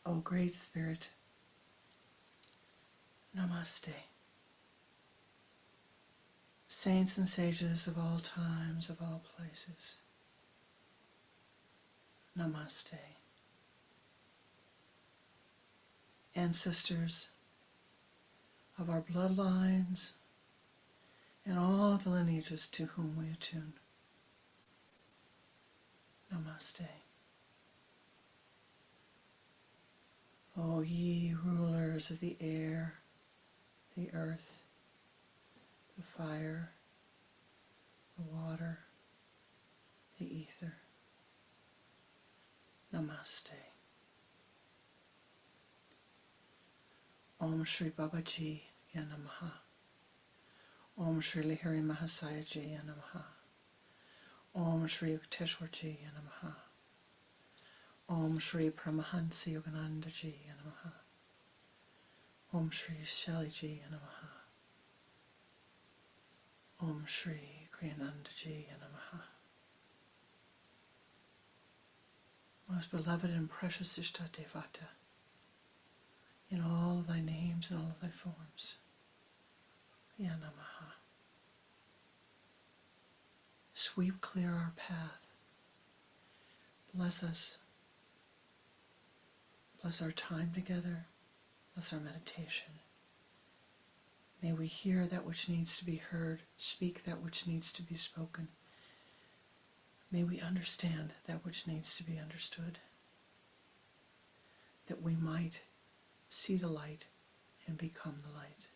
O Great Spirit, Namaste. Saints and sages of all times, of all places, Namaste. Ancestors of our bloodlines and all of the lineages to whom we attune, Namaste. O ye rulers of the air, the earth, the fire, the water, the ether, Namaste. Om Shri Babaji Namaha. Om Shri Lihari Mahasayaji Namaha. Om Shri Yukteswarji Namaha. Om Shri Paramahansa Yoganandaji Namaha. Om Shri Shaliji Namaha. Om Shri Kriyanandaji Namaha. Most beloved and precious Ishta Devata, in all of thy names and all of thy forms, Ya Namaha. Sweep clear our path. Bless us. Bless our time together. Bless our meditation. May we hear that which needs to be heard, speak that which needs to be spoken. May we understand that which needs to be understood, that we might see the light and become the light.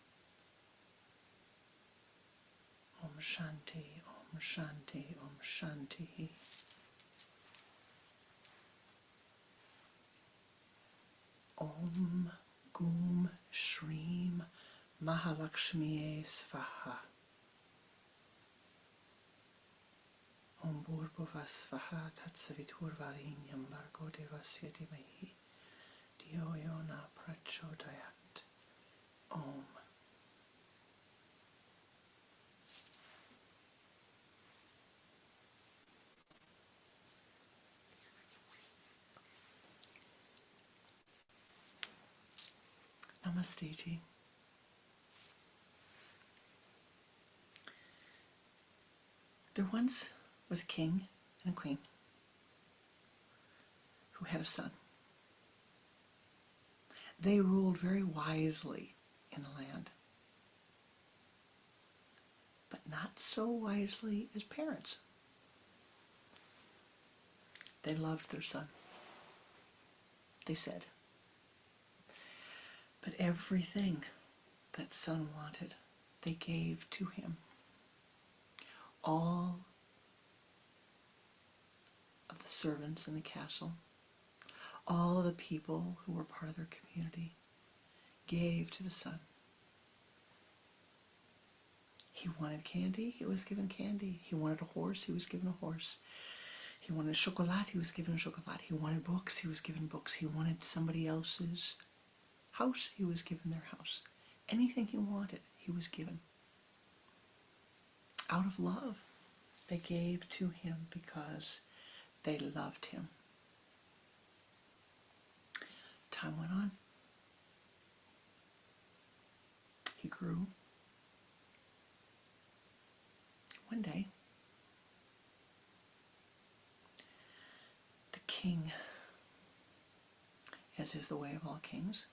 Om Shanti, Om Shanti, Om Shanti. Om Gum Shreem Mahalakshmiye Svaha. Om Bhurbhuva Svaha Tatsaviturvarinyam Bhargo Devasya Dhimahi Dhyo Yo Na Prachodayat. Om. Namaste Ji. There once was a king and a queen who had a son. They ruled very wisely in the land, but not so wisely as parents. They loved their son, they said. But everything that son wanted, they gave to him. All of the servants in the castle, all of the people who were part of their community, gave to the son. He wanted candy, he was given candy. He wanted a horse, he was given a horse. He wanted chocolate, he was given chocolate. He wanted books, he was given books. He wanted somebody else's house, he was given their house. Anything he wanted, he was given. Out of love, they gave to him because they loved him. Time went on. He grew. One day, the king, as is the way of all kings,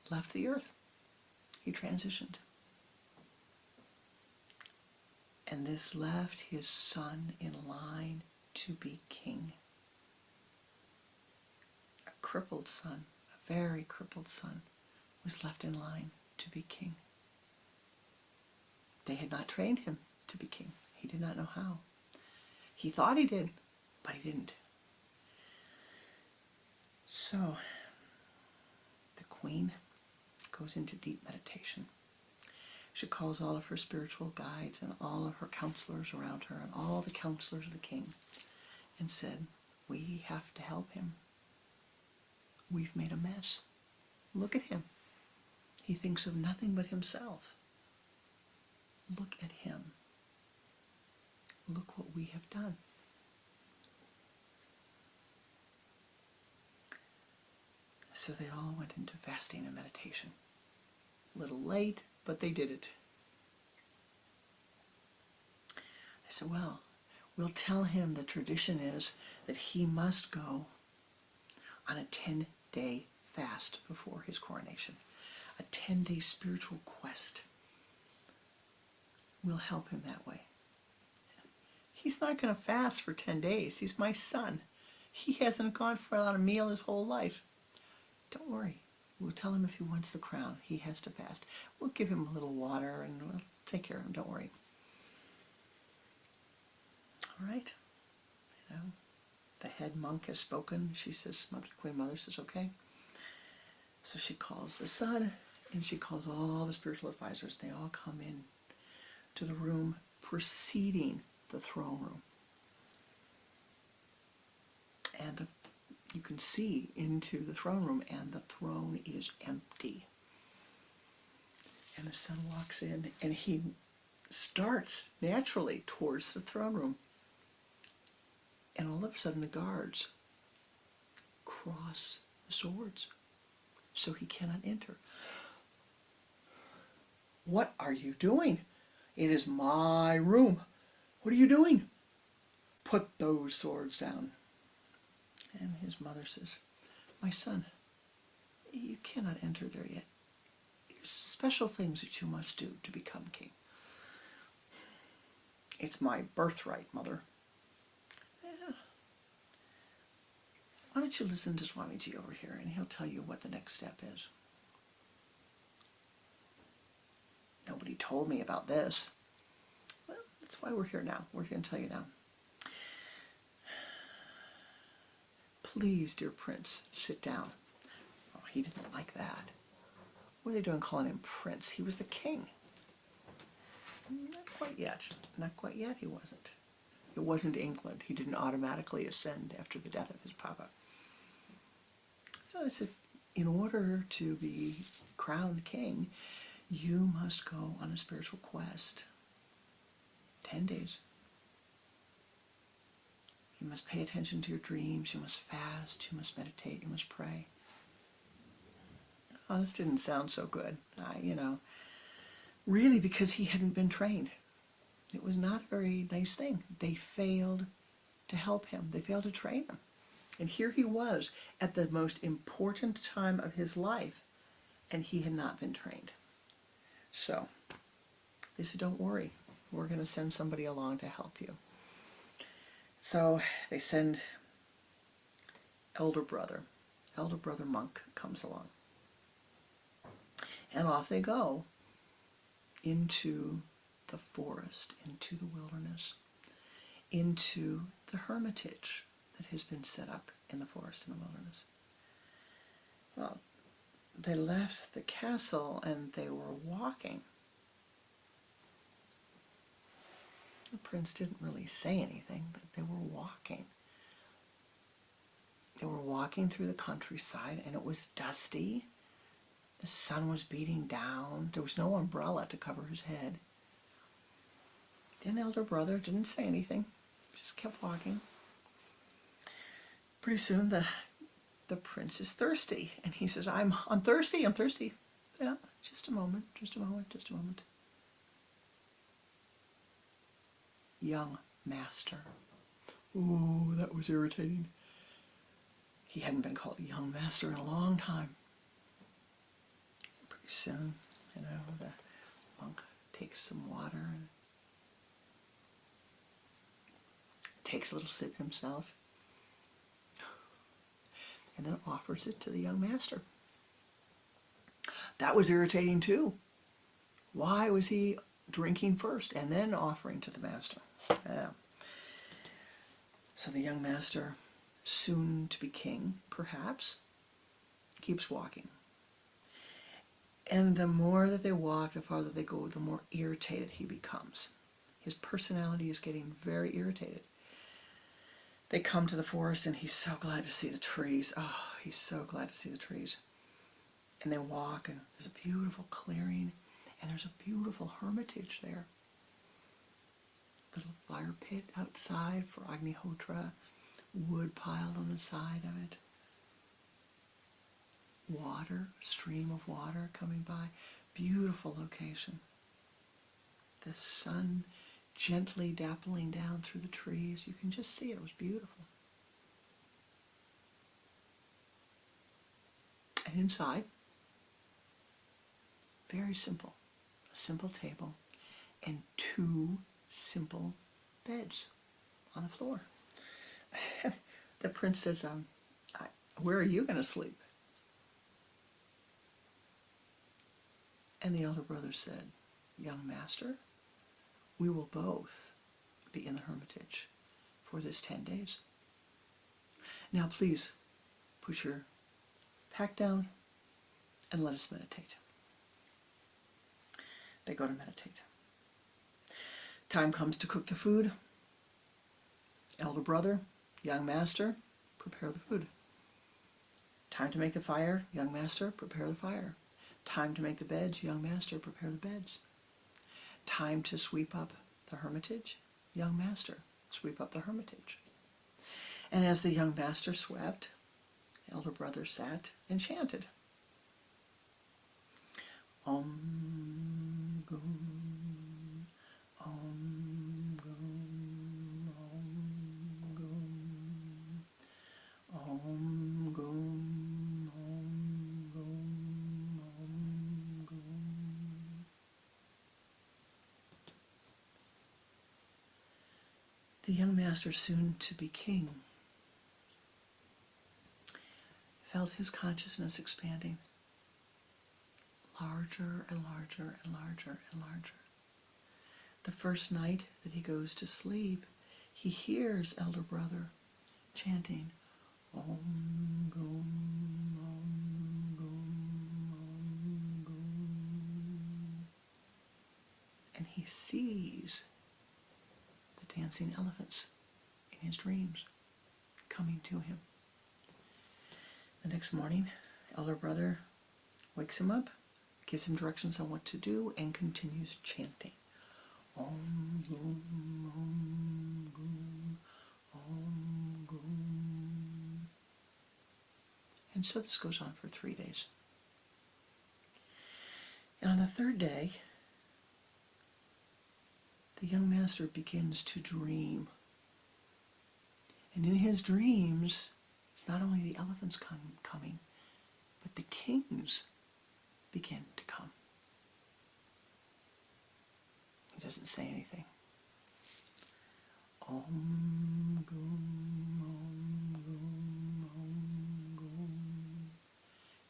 left the earth. He transitioned. And this left his son in line to be king. A crippled son, a very crippled son, was left in line to be king. They had not trained him to be king. He did not know how. He thought he did, but he didn't. So, the queen goes into deep meditation. She calls all of her spiritual guides and all of her counselors around her and all the counselors of the king and said, we have to help him. We've made a mess. Look at him. He thinks of nothing but himself. Look at him. Look what we have done. So they all went into fasting and meditation. A little late, but they did it. I said, well, we'll tell him the tradition is that he must go on a 10-day fast before his coronation. A 10-day spiritual quest. We'll help him that way. He's not going to fast for 10 days. He's my son. He hasn't gone without a meal his whole life. Don't worry. We'll tell him if he wants the crown, he has to fast. We'll give him a little water and we'll take care of him. Don't worry. All right. You know, the head monk has spoken. She says, Queen Mother says, okay. So she calls the son and she calls all the spiritual advisors. They all come in to the room preceding the throne room. And you can see into the throne room, and the throne is empty. And the son walks in, and he starts naturally towards the throne room. And all of a sudden the guards cross the swords, so he cannot enter. What are you doing? It is my room. What are you doing? Put those swords down. And his mother says, my son, you cannot enter there yet. There's special things that you must do to become king. It's my birthright, Mother. Why don't you listen to Swamiji over here, and he'll tell you what the next step is. Nobody told me about this. Well, that's why we're here now. We're going to tell you now. Please, dear prince, sit down. Oh, he didn't like that. What are they doing calling him prince? He was the king. Not quite yet. Not quite yet he wasn't. It wasn't England. He didn't automatically ascend after the death of his papa. So I said, in order to be crowned king, you must go on a spiritual quest. 10 days. You must pay attention to your dreams, you must fast, you must meditate, you must pray. Oh, this didn't sound so good, really, because he hadn't been trained. It was not a very nice thing. They failed to help him. They failed to train him. And here he was at the most important time of his life, and he had not been trained. So they said, don't worry, we're going to send somebody along to help you. So they send elder brother monk comes along. And off they go into the forest, into the wilderness, into the hermitage that has been set up in the forest and the wilderness. Well, they left the castle and they were walking. The prince didn't really say anything, but they were walking. They were walking through the countryside, and it was dusty. The sun was beating down. There was no umbrella to cover his head. And elder brother didn't say anything, just kept walking. Pretty soon the prince is thirsty, and he says, I'm thirsty. Yeah, just a moment. Young master. Ooh, that was irritating. He hadn't been called young master in a long time. Pretty soon, the monk takes some water and takes a little sip himself, and then offers it to the young master. That was irritating too. Why was he drinking first and then offering to the master? So the young master, soon to be king, perhaps, keeps walking. And the more that they walk, the farther they go, the more irritated he becomes. His personality is getting very irritated. They come to the forest, and he's so glad to see the trees. Oh, he's so glad to see the trees. And they walk, and there's a beautiful clearing, and there's a beautiful hermitage there. Little fire pit outside for Agnihotra, wood piled on the side of it. water, a stream of water coming by. Beautiful location. The sun gently dappling down through the trees. You can just see it. It was beautiful. And inside, very simple. A simple table and 2 simple beds on the floor. The prince says, where are you going to sleep? And the elder brother said, young master, we will both be in the hermitage for this 10 days. Now please put your pack down and let us meditate. They go to meditate. Time comes to cook the food. Elder brother, young master, prepare the food. Time to make the fire, young master, prepare the fire. Time to make the beds, young master, prepare the beds. Time to sweep up the hermitage, young master, sweep up the hermitage. And as the young master swept, the elder brother sat and chanted. Om Gum, Om Gum, Om Gum, Om Gum, Om Gum, Om Gum. The young master, soon to be king, felt his consciousness expanding. Larger and larger and larger and larger. The first night that he goes to sleep, he hears elder brother chanting, Om Gum, Om Gum, Om Gum. And he sees the dancing elephants in his dreams coming to him. The next morning, elder brother wakes him up, gives him directions on what to do, and continues chanting. Om Gum, Om Gum, Om Gum. And so this goes on for 3 days. And on the 3rd day, the young master begins to dream. And in his dreams, it's not only the elephants coming, but the kings begin to come. He doesn't say anything. Om Gum, Om Gum, Om Gum.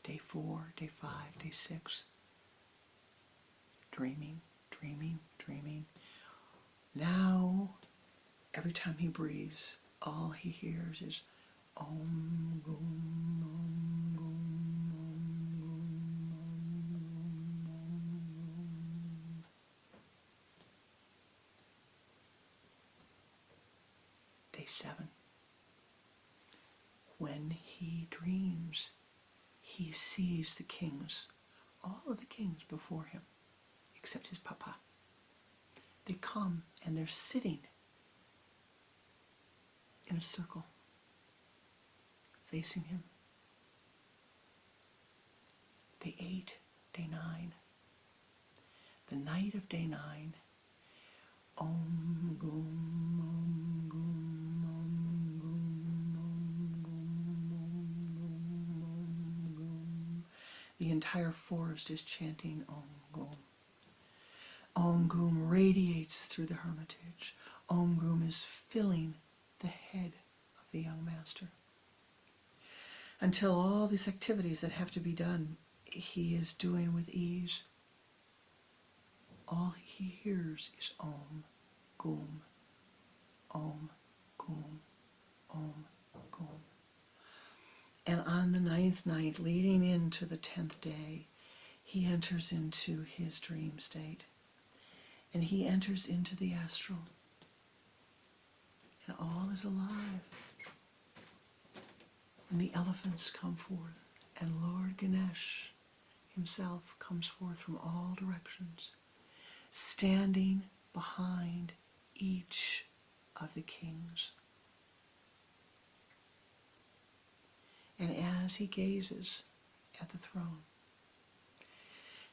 Day 4, day 5, day 6. Dreaming, dreaming, dreaming. Now, every time he breathes, all he hears is Om Gum, Om Gum, Om Gum, Om Gum, Om Gum. Day 7. When he dreams, he sees the kings, all of the kings before him, except his papa. They come and they're sitting in a circle, facing him. Day 8, day 9. The night of day 9, Om Gum, Om Gum, Om Gum, Om Gum, Om Gum, Om Gum. The entire forest is chanting Om Gum. Om Gum radiates through the hermitage. Om Gum is filling the head of the young master. Until all these activities that have to be done, he is doing with ease. All he hears is Om Gum, Om Gum, Om Gum. And on the 9th night, leading into the 10th day, he enters into his dream state. And he enters into the astral. And all is alive. And the elephants come forth. And Lord Ganesh himself comes forth from all directions, standing behind each of the kings. And as he gazes at the throne.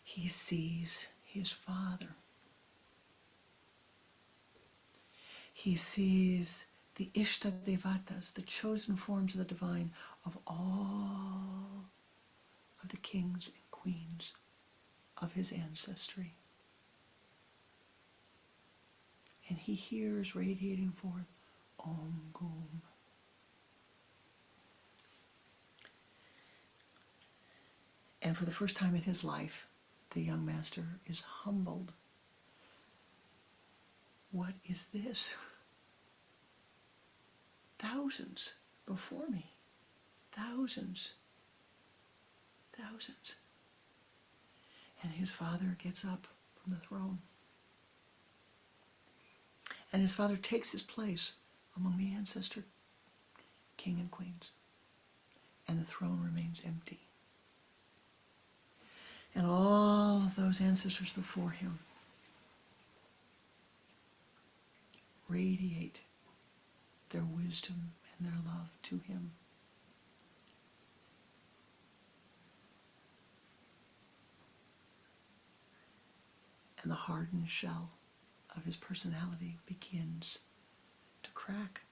He sees his Father. He sees the Ishtadevatas, the chosen forms of the divine, of all of the kings and queens of his ancestry. And he hears radiating forth Om Gum. And for the first time in his life, the young master is humbled. What is this? Thousands before me. Thousands. Thousands. And his father gets up from the throne. And his father takes his place among the ancestor king and queens. And the throne remains empty. And all of those ancestors before him radiate their wisdom and their love to him. And the hardened shell of his personality begins to crack.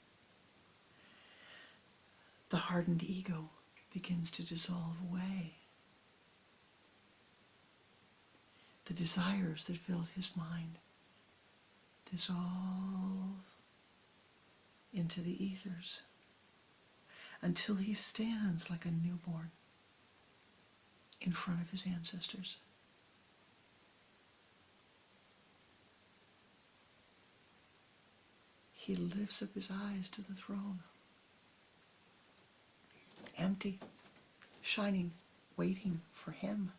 The hardened ego begins to dissolve away. The desires that filled his mind dissolve into the ethers until he stands like a newborn in front of his ancestors. He lifts up his eyes to the throne, empty, shining, waiting for him.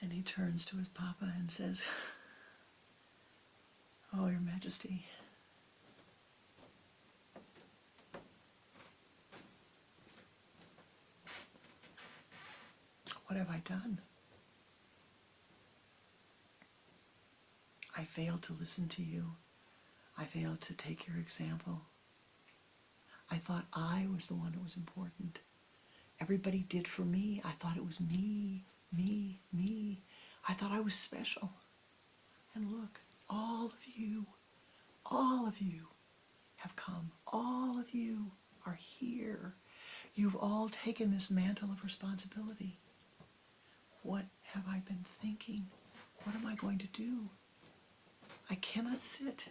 And he turns to his papa and says, "Oh, Your Majesty, what have I done? I failed to listen to you. I failed to take your example. I thought I was the one who was important. Everybody did for me. I thought it was me, me, me. I thought I was special. And look, all of you have come. All of you are here. You've all taken this mantle of responsibility. What have I been thinking? What am I going to do? I cannot sit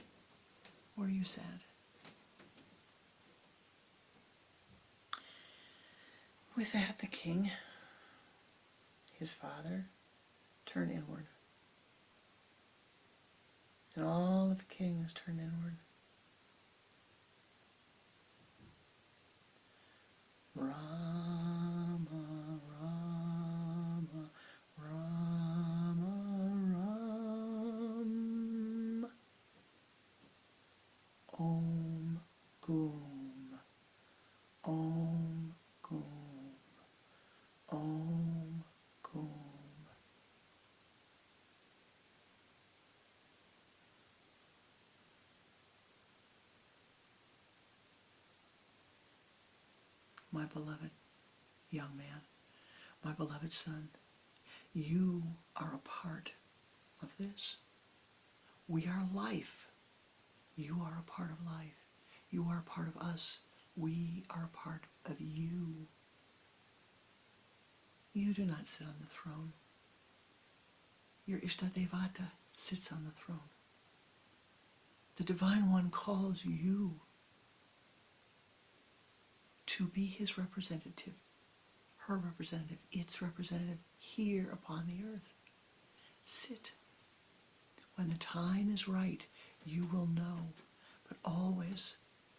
where you sat." With that, the king, his father, turned inward. And all of the kings turned inward. Rama, Rama, Rama, Ram. Om Gum, Om Gum, Om Gum. My beloved young man, my beloved son, you are a part of this. We are life. You are a part of life. You are a part of us. We are a part of you. You do not sit on the throne. Your Ishtadevata sits on the throne. The Divine One calls you to be his representative, her representative, its representative here upon the earth. Sit. When the time is right, you will know. But always,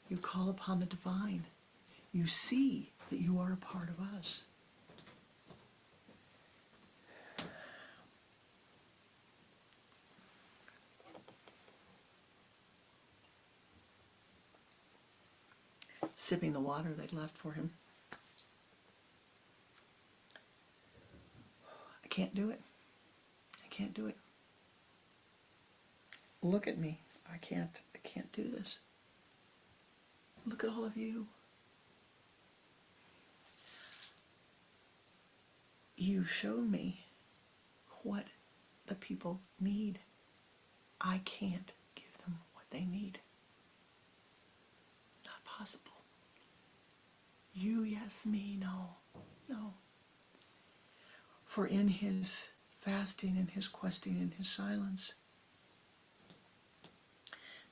you call upon the divine. You see that you are a part of us. Sipping the water they'd left for him. I can't do it. I can't do it. Look at me. I can't do this. Look at all of you. You showed me what the people need. I can't give them what they need. Not possible. You, yes, me, no. No. For in his fasting, in his questing, in his silence,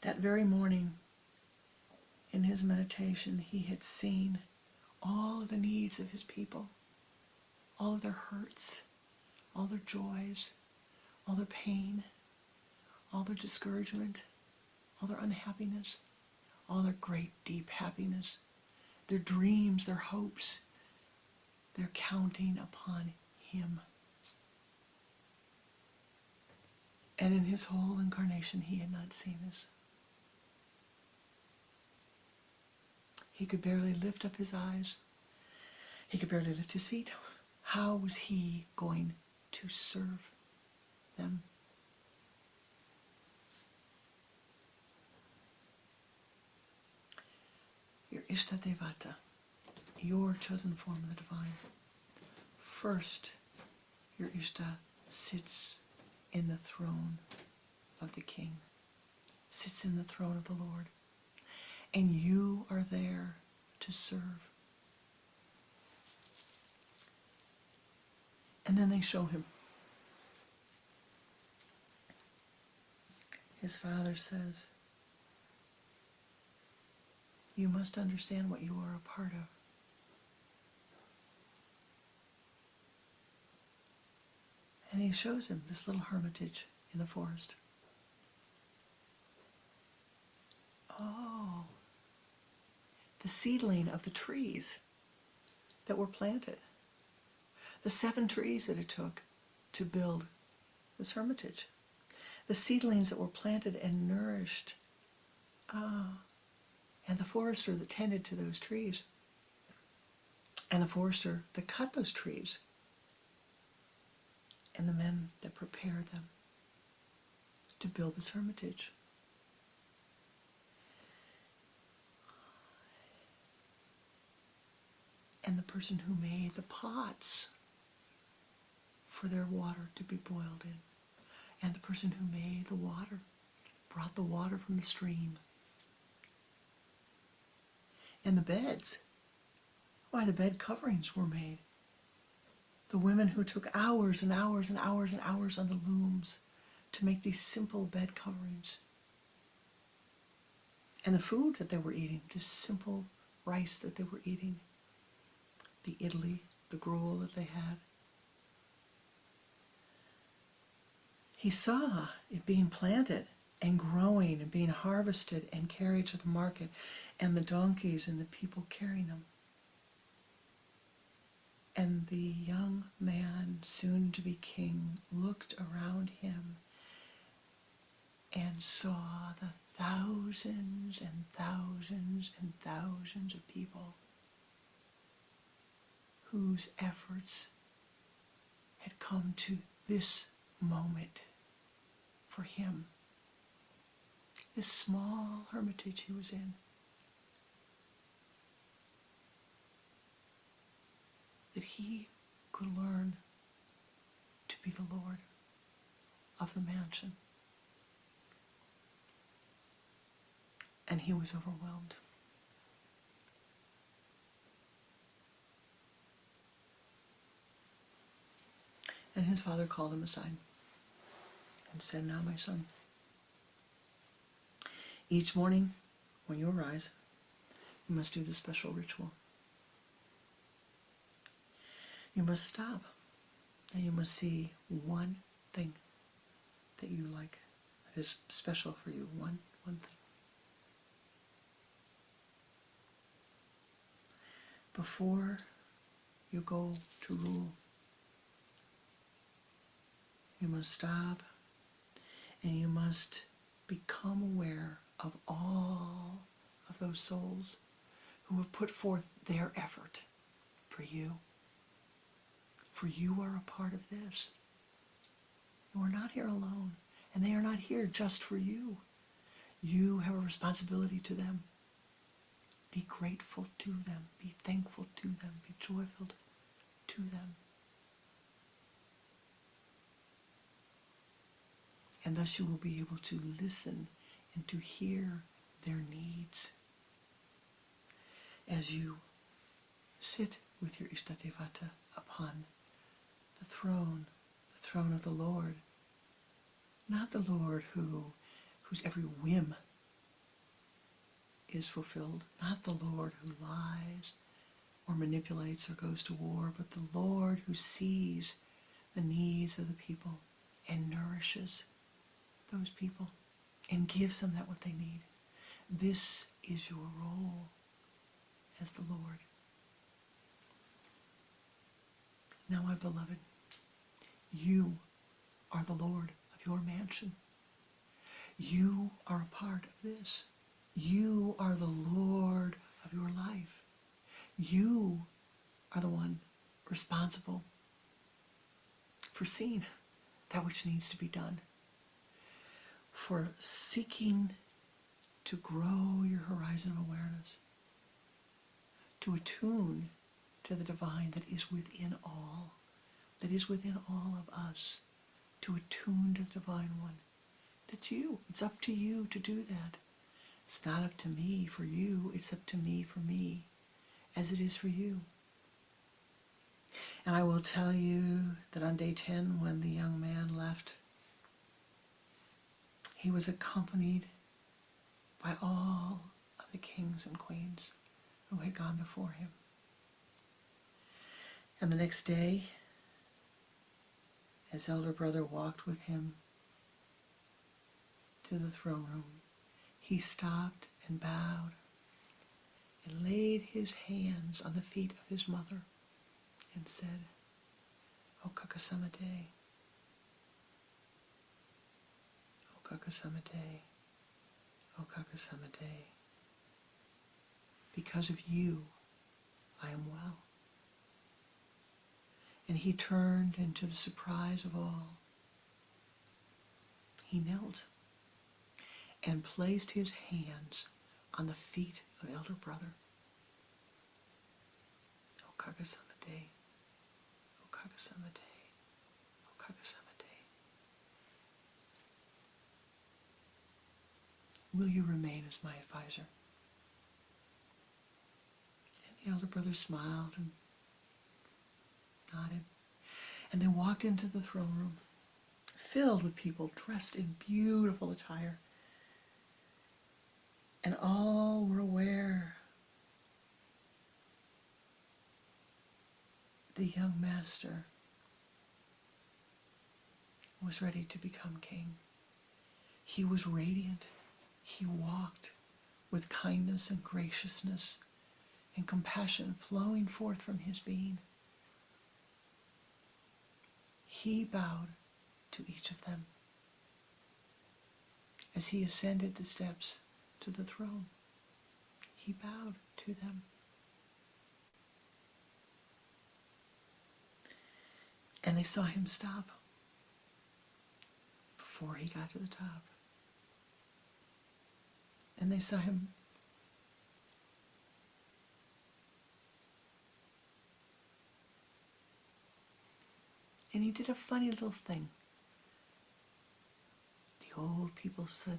that very morning, in his meditation, he had seen all of the needs of his people, all of their hurts, all their joys, all their pain, all their discouragement, all their unhappiness, all their great deep happiness, their dreams, their hopes. They're counting upon him. And in his whole incarnation, he had not seen this. He could barely lift up his eyes. He could barely lift his feet. How was he going to serve them? Your Ishtadevata, your chosen form of the divine. First, your Ishta sits in the throne of the king, sits in the throne of the Lord, and you are there to serve. And then they show him. His father says, you must understand what you are a part of. And he shows him this little hermitage in the forest. Oh, the seedling of the trees that were planted. The 7 trees that it took to build this hermitage. The seedlings that were planted and nourished. And the forester that tended to those trees. And the forester that cut those trees. And the men that prepared them to build this hermitage. And the person who made the pots for their water to be boiled in. And the person who made the water, brought the water from the stream. And the beds. Why, the bed coverings were made. The women who took hours and hours and hours and hours on the looms to make these simple bed coverings. And the food that they were eating, just simple rice that they were eating. The idli, the gruel that they had. He saw it being planted and growing and being harvested and carried to the market, and the donkeys and the people carrying them. And the young man, soon to be king, looked around him and saw the thousands and thousands and thousands of people whose efforts had come to this moment for him. This small hermitage he was in. That he could learn to be the Lord of the mansion. And he was overwhelmed. And his father called him aside and said, now, my son, each morning when you arise, you must do this special ritual. You must stop and you must see one thing that you like, that is special for you, one thing. Before you go to rule, you must stop and you must become aware of all of those souls who have put forth their effort for you. For you are a part of this. You are not here alone, and they are not here just for you. You have a responsibility to them. Be grateful to them. Be thankful to them. Be joyful to them. And thus you will be able to listen and to hear their needs. As you sit with your Ishtadevata upon the throne of the Lord, not the Lord whose every whim is fulfilled, not the Lord who lies or manipulates or goes to war, but the Lord who sees the needs of the people and nourishes those people and gives them that what they need. This is your role as the Lord. Now, my beloved, you are the Lord of your mansion. You are a part of this. You are the Lord of your life. You are the one responsible for seeing that which needs to be done, for seeking to grow your horizon of awareness, to attune to the divine that is within all of us, to attune to the divine one. That's you. It's up to you to do that. It's not up to me for you. It's up to me for me, as it is for you. And I will tell you that on day 10, when the young man left, he was accompanied by all of the kings and queens who had gone before him. And the next day, as elder brother walked with him to the throne room, he stopped and bowed and laid his hands on the feet of his mother and said, Okagesamade, Okagesamade, Okagesamade. Because of you, I am well. And he turned, and to the surprise of all, he knelt and placed his hands on the feet of elder brother. Okagesamade, Okagesamade, Okagesamade. Will you remain as my advisor? And the elder brother smiled and nodded. And they walked into the throne room, filled with people dressed in beautiful attire. And all were aware the young master was ready to become king. He was radiant. He walked with kindness and graciousness and compassion flowing forth from his being. He bowed to each of them as he ascended the steps to the throne. He bowed to them. And they saw him stop before he got to the top. And they saw him and he did a funny little thing. The old people said,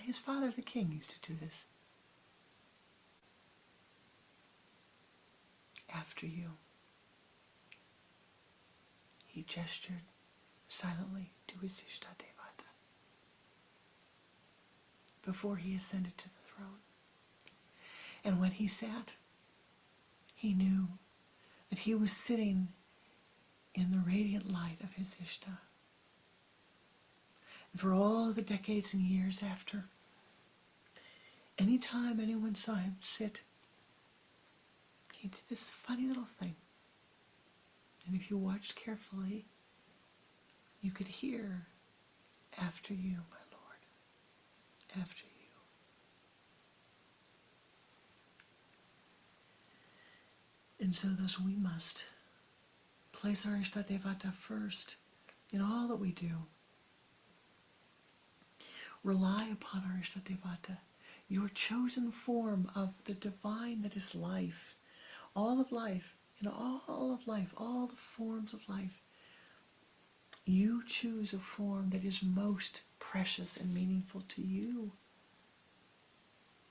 his father, the king, used to do this. After you. He gestured silently to his Ishtadevata before he ascended to the throne. And when he sat, he knew that he was sitting in the radiant light of his Ishta. And for all the decades and years after, any time anyone saw him sit, he did this funny little thing. And if you watched carefully, you could hear, after you, my Lord, after you. And so thus we must place our Ishtadevata first in all that we do. Rely upon our Ishtadevata. your chosen form of the divine that is life, all of life, in all of life, all the forms of life. You choose a form that is most precious and meaningful to you,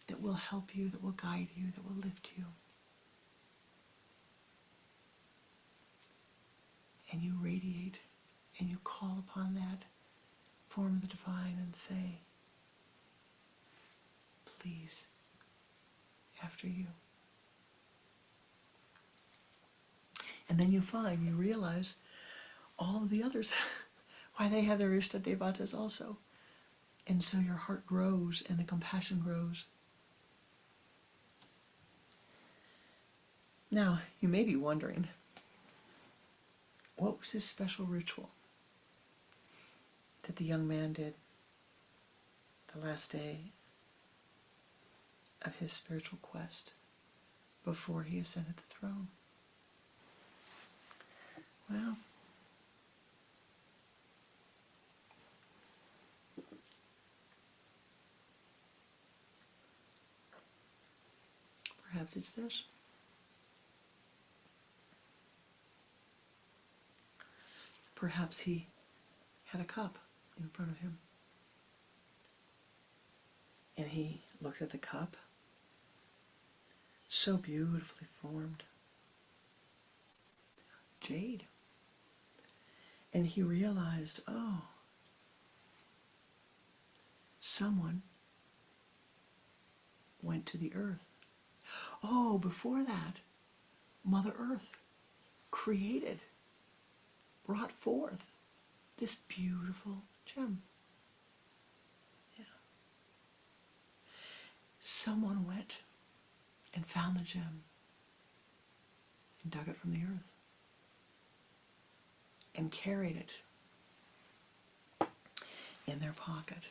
that will help you, that will guide you, that will lift you. And you radiate and you call upon that form of the divine and say, please, after you. And then you find, you realize all of the others, why they have their Ishta Devatas also. And so your heart grows and the compassion grows. Now, you may be wondering, what was his special ritual that the young man did the last day of his spiritual quest before he ascended the throne? Well, perhaps it's this. Perhaps he had a cup in front of him. And he looked at the cup, so beautifully formed, jade. And he realized, oh, someone went to the earth. Oh, before that, Mother Earth created, brought forth this beautiful gem. Yeah. Someone went and found the gem and dug it from the earth and carried it in their pocket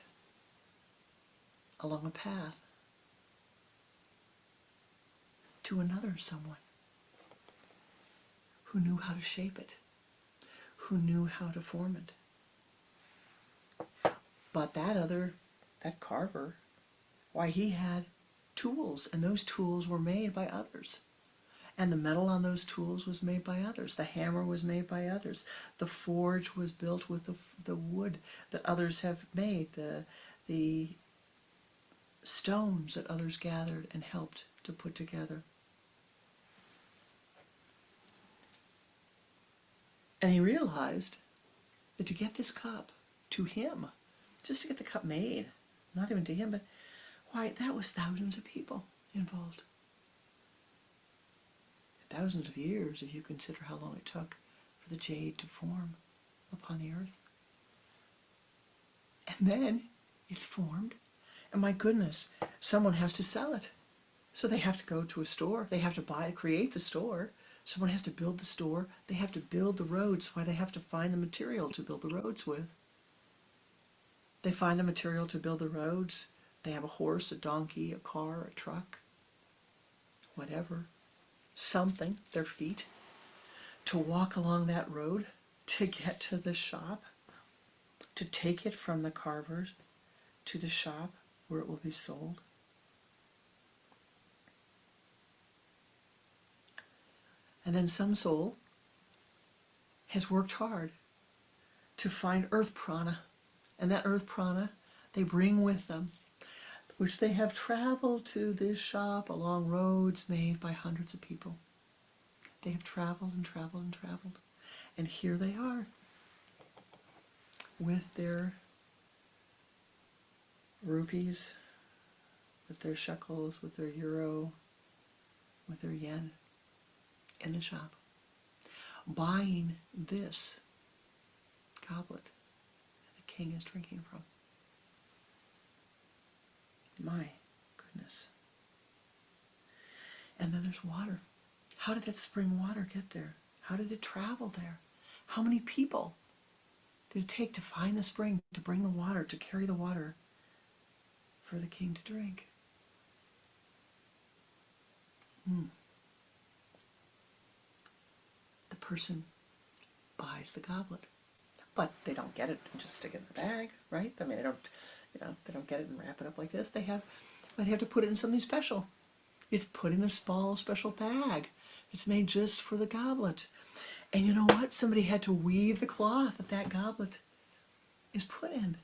along a path to another someone who knew how to shape it, who knew how to form it. But that carver, why, he had tools, and those tools were made by others. And the metal on those tools was made by others. The hammer was made by others. The forge was built with the wood that others have made, the stones that others gathered and helped to put together. And he realized that to get this cup to him, just to get the cup made, not even to him, but why, that was thousands of people involved. Thousands of years, if you consider how long it took for the jade to form upon the earth. And then it's formed, and my goodness, someone has to sell it. So they have to go to a store. They have to create the store. Someone has to build the store. They have to build the roads. Why, they have to find the material to build the roads with. They find the material to build the roads. They have a horse, a donkey, a car, a truck, whatever. Something, their feet, to walk along that road, to get to the shop, to take it from the carvers to the shop where it will be sold. And then some soul has worked hard to find earth prana, and that earth prana they bring with them, which they have traveled to this shop along roads made by hundreds of people. They have traveled and traveled and traveled. And here they are with their rupees, with their shekels, with their euro, with their yen in the shop, buying this goblet that the king is drinking from. My goodness. And then there's water. How did that spring water get there? How did it travel there? How many people did it take to find the spring, to bring the water, to carry the water for the king to drink? The person buys the goblet, but they don't get it and just stick it in the bag, right? I mean, they don't get it and wrap it up like this. They have But you have to put it in something special. It's put in a small, special bag. It's made just for the goblet. And you know what? Somebody had to weave the cloth that that goblet is put in.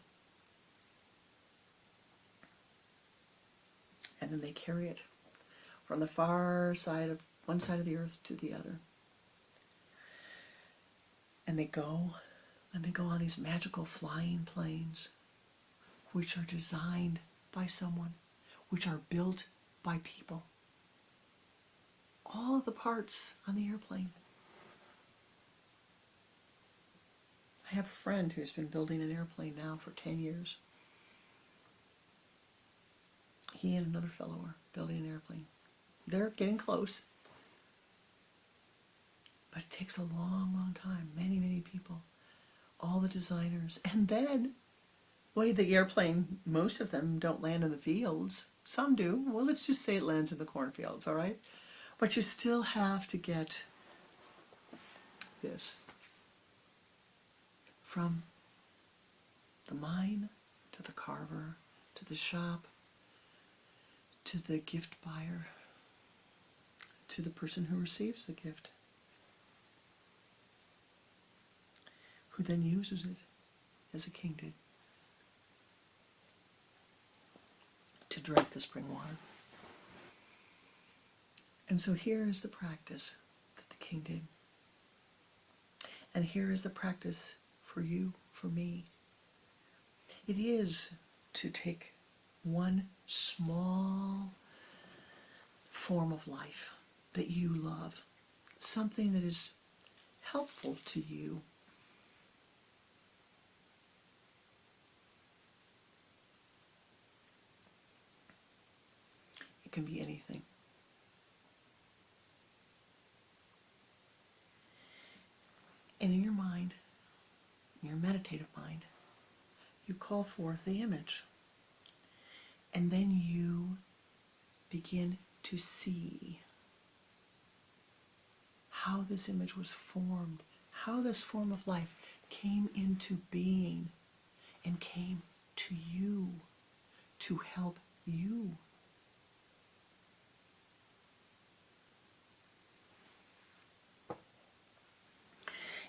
And then they carry it from the far side of one side of the earth to the other. And they go on these magical flying planes, which are designed by someone, which are built by people. All of the parts on the airplane. I have a friend who's been building an airplane now for 10 years. He and another fellow are building an airplane. They're getting close. But it takes a long, long time. Many, many people. All the designers. And then, well, the airplane, most of them don't land in the fields. Some do. Well, let's just say it lands in the cornfields, all right? But you still have to get this. From the mine to the carver, to the shop, to the gift buyer, to the person who receives the gift, who then uses it, as a king did, to drink the spring water. And so here is the practice that the king did. And here is the practice for you, for me. It is to take one small form of life that you love, something that is helpful to you. It can be anything. And in your mind, in your meditative mind, you call forth the image. And then you begin to see how this image was formed, how this form of life came into being and came to you to help you.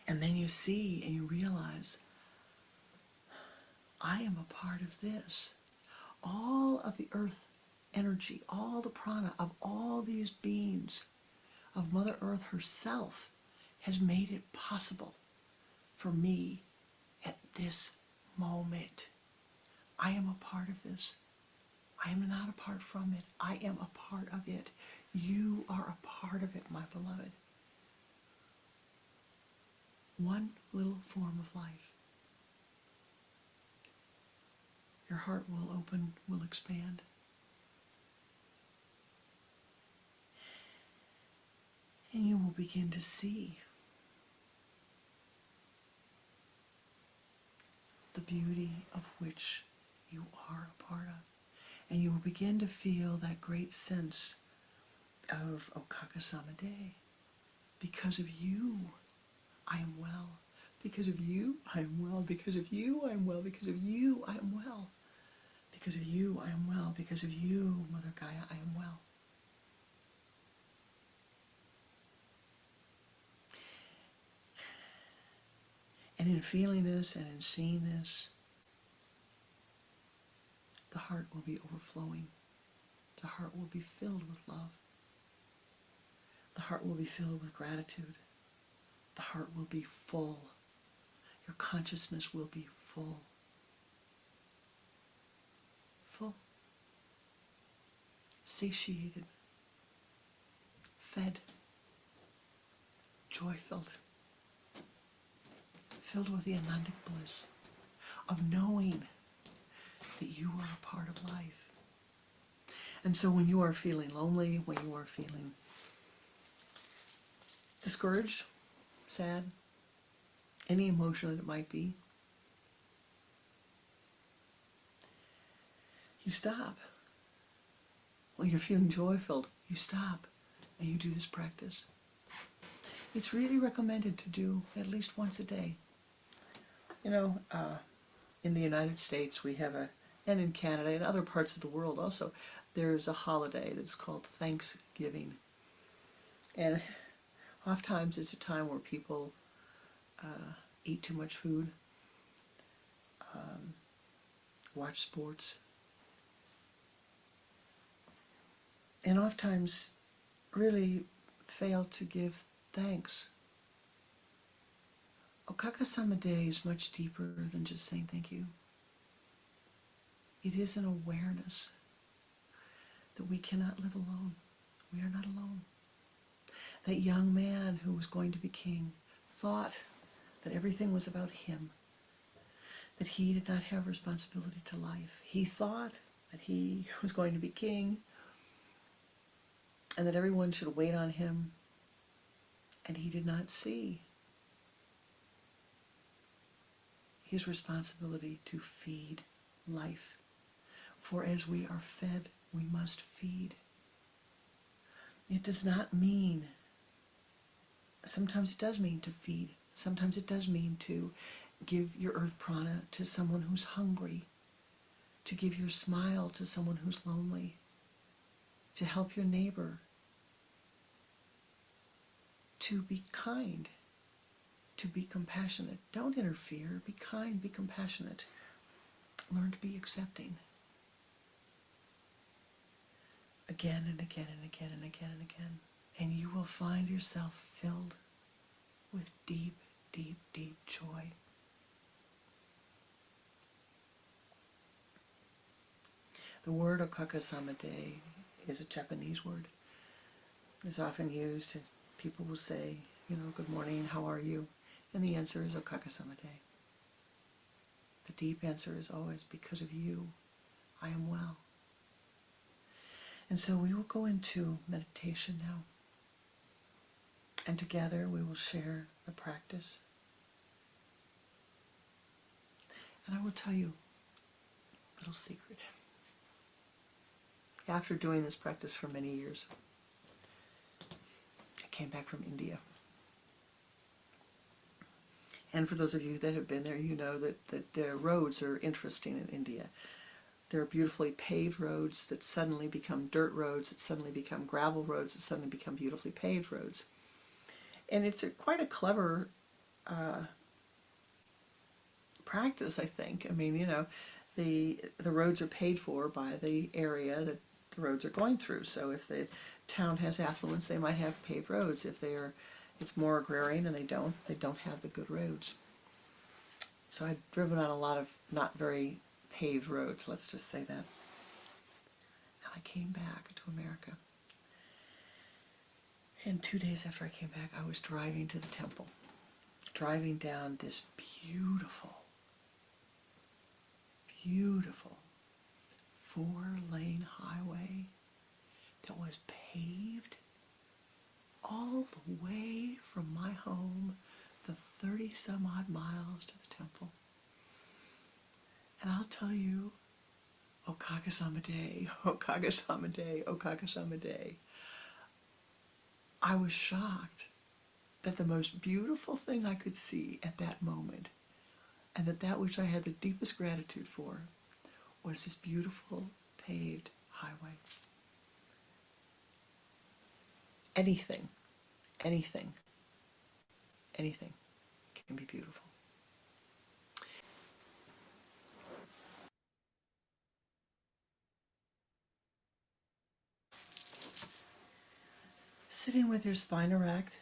And then you see and you realize, I am a part of this. All of the earth energy, all the prana of all these beings, of Mother Earth herself, has made it possible for me at this moment. I am a part of this. I am not apart from it. I am a part of it. You are a part of it, my beloved. One little form of life. Your heart will open, will expand. And you will begin to see the beauty of which you are a part of. And you will begin to feel that great sense of Okagesamade. Because of you, I am well. Because of you, I am well. Because of you, I am well. Because of you, I am well. Because of you, I am well. Because of you, Mother Gaia, I am well. And in feeling this and in seeing this, the heart will be overflowing. The heart will be filled with love. The heart will be filled with gratitude. The heart will be full. Your consciousness will be full. Full. Satiated. Fed. Joy-filled. Filled with the Anandic bliss of knowing that you are a part of life. And so when you are feeling lonely, when you are feeling discouraged, sad, any emotion that it might be, you stop. When you're feeling joy-filled, you stop and you do this practice. It's really recommended to do at least once a day. You know, in the United States we have and in Canada and other parts of the world also, there's a holiday that's called Thanksgiving. And oftentimes it's a time where people eat too much food, watch sports, and oftentimes really fail to give thanks. Okagesamade is much deeper than just saying thank you. It is an awareness that we cannot live alone. We are not alone. That young man who was going to be king thought that everything was about him, that he did not have responsibility to life. He thought that he was going to be king and that everyone should wait on him, and he did not see his responsibility to feed life. For as we are fed, we must feed. It does not mean, sometimes it does mean to feed. Sometimes it does mean to give your earth prana to someone who's hungry, to give your smile to someone who's lonely, to help your neighbor, to be kind, to be compassionate. Don't interfere. Be kind, be compassionate. Learn to be accepting. Again and again and again and again and again. And you will find yourself filled with deep, deep, deep joy. The word Okagesamade is a Japanese word. It's often used, and people will say, good morning, how are you? And the answer is Okagesamade. The deep answer is always, because of you, I am well. And so we will go into meditation now. And together we will share the practice. And I will tell you a little secret. After doing this practice for many years, I came back from India. And for those of you that have been there, you know that the roads are interesting in India. There are beautifully paved roads that suddenly become dirt roads, that suddenly become gravel roads, that suddenly become beautifully paved roads. And it's quite a clever practice, I think. I mean, the roads are paid for by the area that the roads are going through. So if the town has affluence, they might have paved roads. If it's more agrarian and they don't have the good roads. So I've driven on a lot of not very paved roads, let's just say that. And I came back to America. And 2 days after I came back, I was driving to the temple, driving down this beautiful, beautiful 4-lane highway that was paved all the way from my home, the 30-some-odd miles to the temple. And I'll tell you, Okagesamade, Okagesamade, Okagesamade. I was shocked that the most beautiful thing I could see at that moment, and that which I had the deepest gratitude for, was this beautiful paved highway. Anything can be beautiful. Sitting with your spine erect,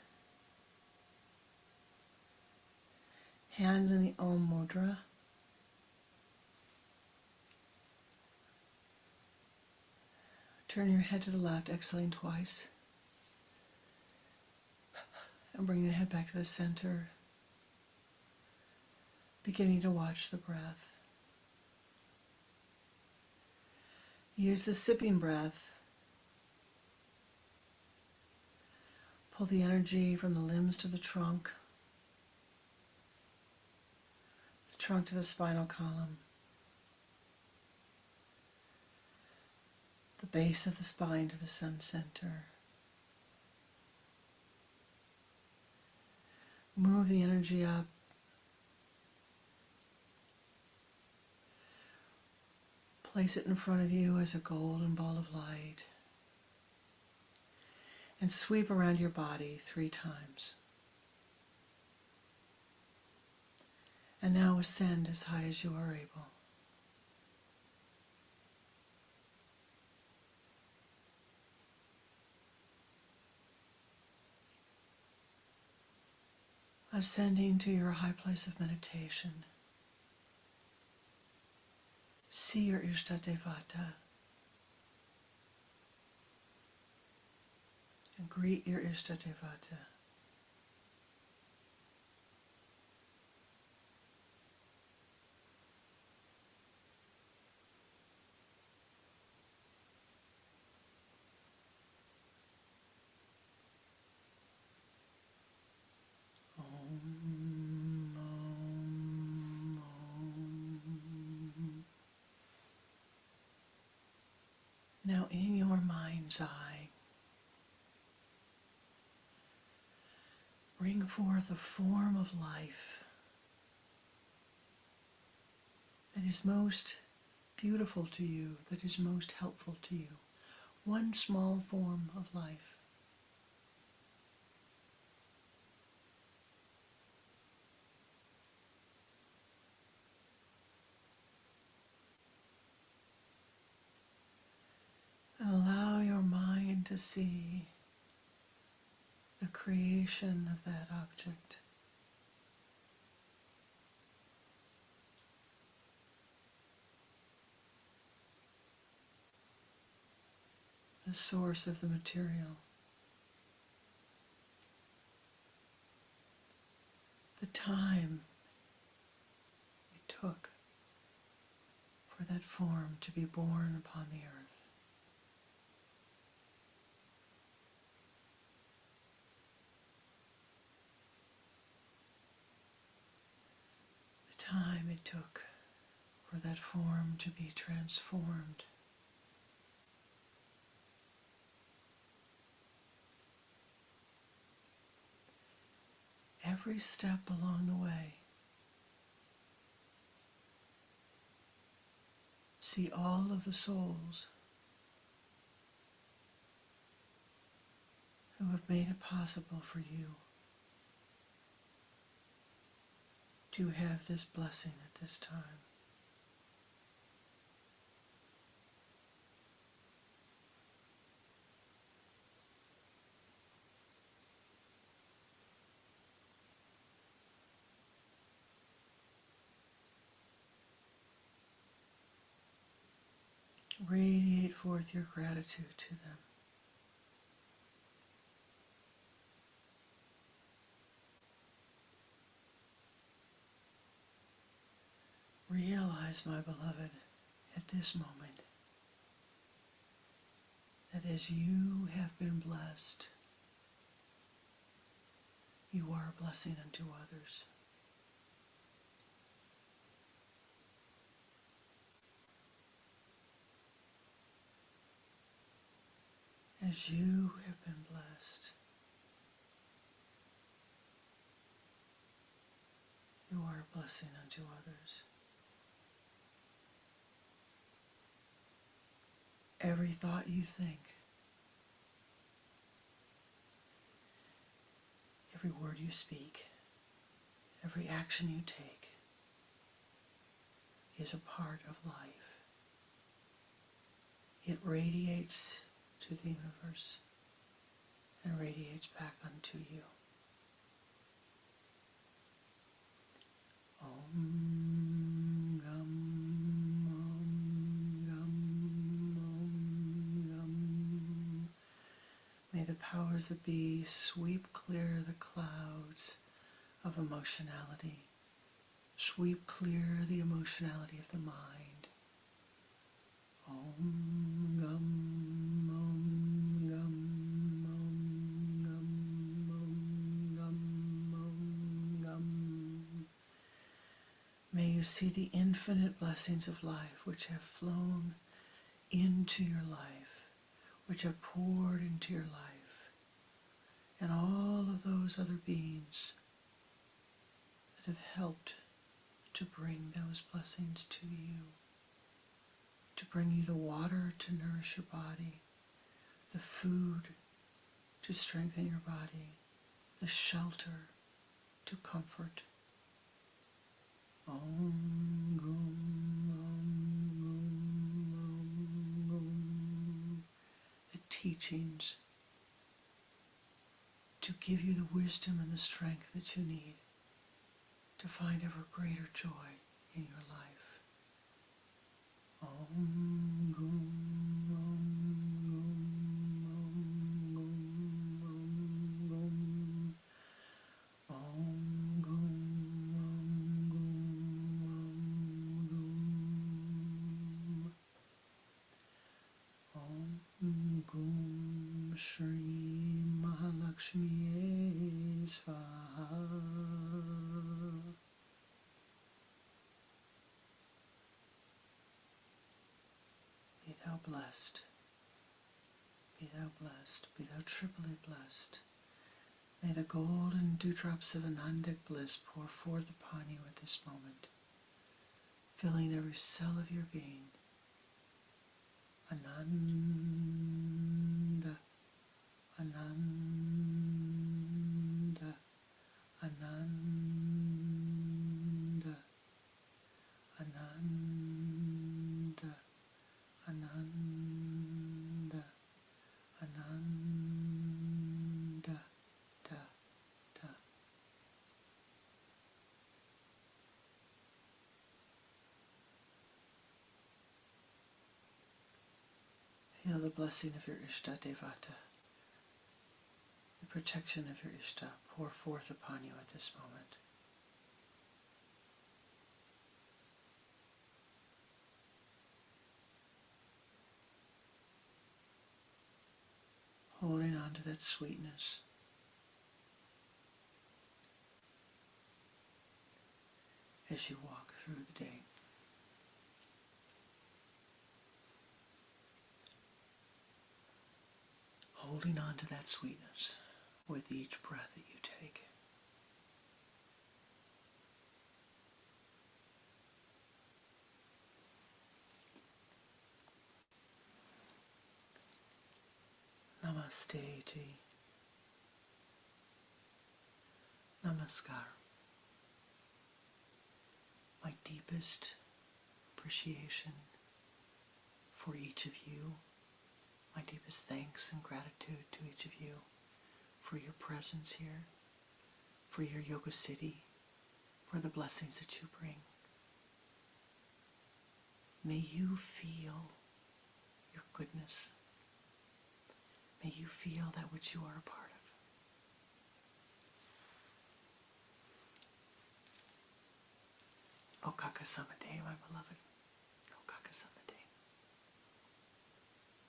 hands in the Om Mudra. Turn your head to the left, exhaling twice. And bring the head back to the center, beginning to watch the breath. Use the sipping breath. Pull the energy from the limbs to the trunk to the spinal column, the base of the spine to the sun center. Move the energy up. Place it in front of you as a golden ball of light and sweep around your body 3 times. And now ascend as high as you are able. Ascending to your high place of meditation. See your Ishtadevata and greet your Ishtadevata. Now in your mind's eye, bring forth a form of life that is most beautiful to you, that is most helpful to you. One small form of life. And allow your mind to see the creation of that object. The source of the material. The time it took for that form to be born upon the earth. The time it took for that form to be transformed. Every step along the way, see all of the souls who have made it possible for you to have this blessing at this time. Radiate forth your gratitude to them. Realize, my beloved, at this moment, that as you have been blessed, you are a blessing unto others. As you have been blessed, you are a blessing unto others. Every thought you think, every word you speak, every action you take is a part of life. It radiates to the universe and radiates back unto you. Om Gam, Om Gam, Om Gam. May the powers that be sweep clear the clouds of emotionality. Sweep clear the emotionality of the mind. Om Gam, Om Gam, Om Gam, Om Gam, Om Gam. May you see the infinite blessings of life which have flown into your life, which have poured into your life, and all of those other beings that have helped to bring those blessings to you, to to bring you the water to nourish your body, the food to strengthen your body, the shelter to comfort. Om Gum, Om Gum, Om Gum. The teachings to give you the wisdom and the strength that you need to find ever greater joy in your life. Om Gum, Om Gum, Om Gum, Om Gum, Om Gum, Om Gum Shri Mahalakshmi Svaha. Be thou blessed, be thou blessed, be thou triply blessed. May the golden dewdrops of Anandic bliss pour forth upon you at this moment, filling every cell of your being. Ananda, Ananda, Ananda, Ananda, Ananda, Ananda, da, da. Feel the blessing of your Ishta Devata, the protection of your Ishta pour forth upon you at this moment. Holding on to that sweetness as you walk through the day. Holding on to that sweetness with each breath that you take. Namaste Ji. Namaskar. My deepest appreciation for each of you, my deepest thanks and gratitude to each of you for your presence here, for your Yoga City, for the blessings that you bring. May you feel your goodness. May you feel that which you are a part of. Okagesamade, my beloved. Okagesamade.